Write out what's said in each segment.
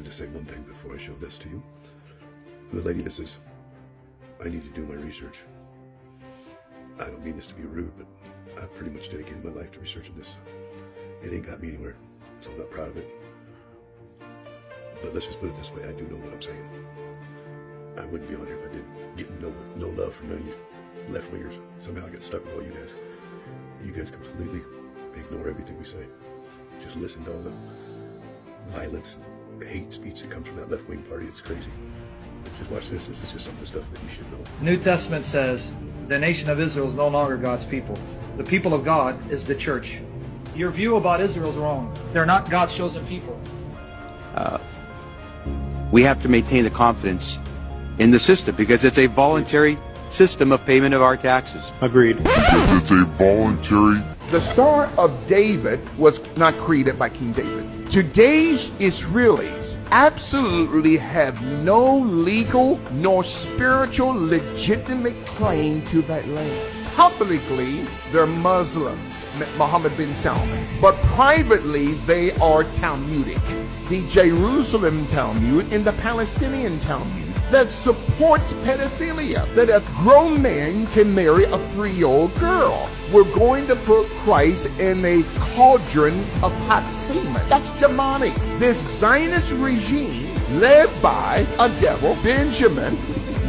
wanted to say one thing before I show this to you. The lady that says, I need to do my research. I don't mean this to be rude, but I've pretty much dedicated my life to researching this. It ain't got me anywhere, so I'm not proud of it. But let's just put it this way, I do know what I'm saying. I wouldn't be on here if I didn't get no love from none of you left-wingers. Somehow I got stuck with all you guys. You guys completely ignore everything we say. Just listen to all the violence, hate speech that comes from that left-wing party. It's crazy. Just watch this. This is just some of the stuff that you should know. The New Testament says the nation of Israel is no longer God's people. The people of God is the church. Your view about Israel is wrong. They're not God's chosen people. We have to maintain the confidence in the system because it's a voluntary system of payment of our taxes. Agreed. Because it's a voluntary. The Star of David was not created by King David. Today's Israelis absolutely have no legal nor spiritual legitimate claim to that land. Publicly, they're Muslims, Mohammed bin Salman, but privately they are Talmudic. The Jerusalem Talmud and the Palestinian Talmud that supports pedophilia, that a grown man can marry a 3-year-old girl. We're going to put Christ in a cauldron of hot semen. That's demonic. This Zionist regime, led by a devil, Benjamin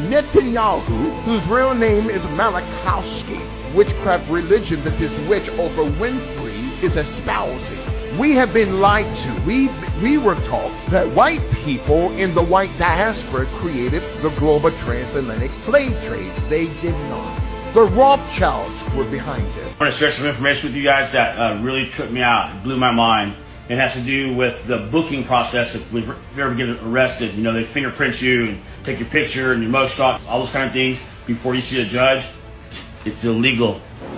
Netanyahu, whose real name is Malachowski, witchcraft religion that this witch Oprah Winfrey is espousing. We have been lied to. We were taught that white people in the white diaspora created the global transatlantic slave trade. They did not. The Rothschilds were behind this. I want to share some information with you guys that really tripped me out. It blew my mind. It has to do with the booking process. If you ever get arrested, you know, they fingerprint you and take your picture and your mugshot, all those kind of things before you see a judge. It's illegal.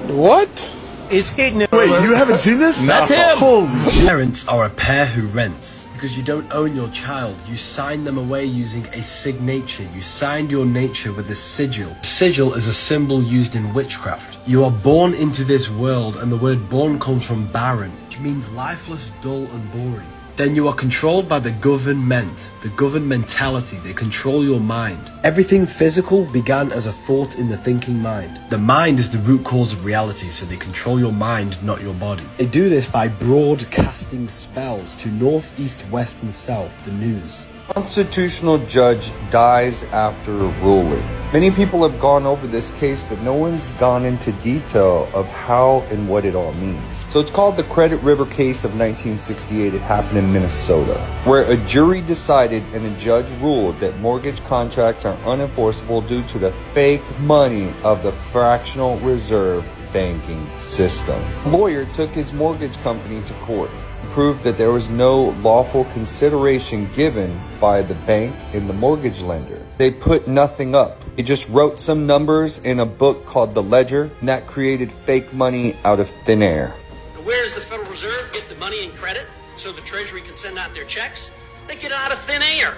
What? Is hidden. Wait, you haven't seen this? That's him. Holy Parents are a pair who rents. Because you don't own your child, you sign them away using a signature. You signed your nature with a sigil. A sigil is a symbol used in witchcraft. You are born into this world, and the word born comes from barren, which means lifeless, dull, and boring. Then you are controlled by the government, the governmentality. They control your mind. Everything physical began as a thought in the thinking mind. The mind is the root cause of reality, so they control your mind, not your body. They do this by broadcasting spells to north, east, west, and south, the news. Constitutional judge dies after ruling. Many people have gone over this case, but no one's gone into detail of how and what it all means. So it's called the Credit River case of 1968. It happened in Minnesota, where a jury decided and a judge ruled that mortgage contracts are unenforceable due to the fake money of the fractional reserve banking system. A lawyer took his mortgage company to court, proved that there was no lawful consideration given by the bank and the mortgage lender. They put nothing up. He just wrote some numbers in a book called The Ledger, and that created fake money out of thin air. Where does the Federal Reserve get the money in credit so the Treasury can send out their checks? They get it out of thin air.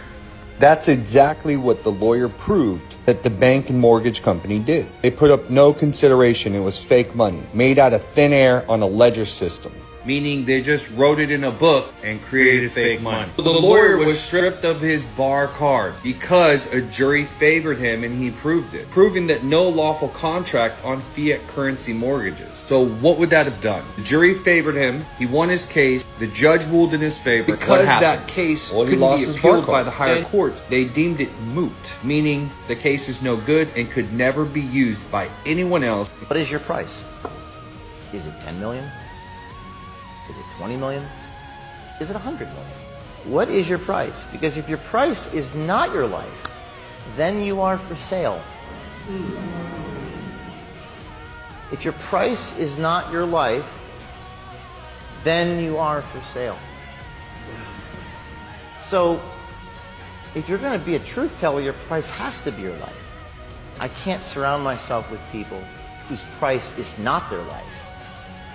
That's exactly what the lawyer proved that the bank and mortgage company did. They put up no consideration. It was fake money made out of thin air on a ledger system. Meaning they just wrote it in a book and created fake money. The lawyer was stripped of his bar card because a jury favored him and he proved it, proving that no lawful contract on fiat currency mortgages. So what would that have done? The jury favored him, he won his case, the judge ruled in his favor. Because that case couldn't be appealed by the higher courts, they deemed it moot, meaning the case is no good and could never be used by anyone else. What is your price? Is it 10 million? Is it 20 million? Is it 100 million? What is your price? Because if your price is not your life, then you are for sale. If your price is not your life, then you are for sale. So, if you're going to be a truth teller, your price has to be your life. I can't surround myself with people whose price is not their life.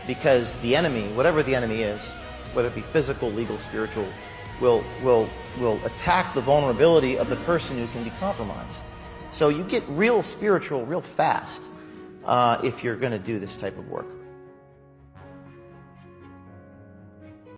Because the enemy, whatever the enemy is, whether it be physical, legal, spiritual, will attack the vulnerability of the person who can be compromised. So you get real spiritual real fast if you're going to do this type of work.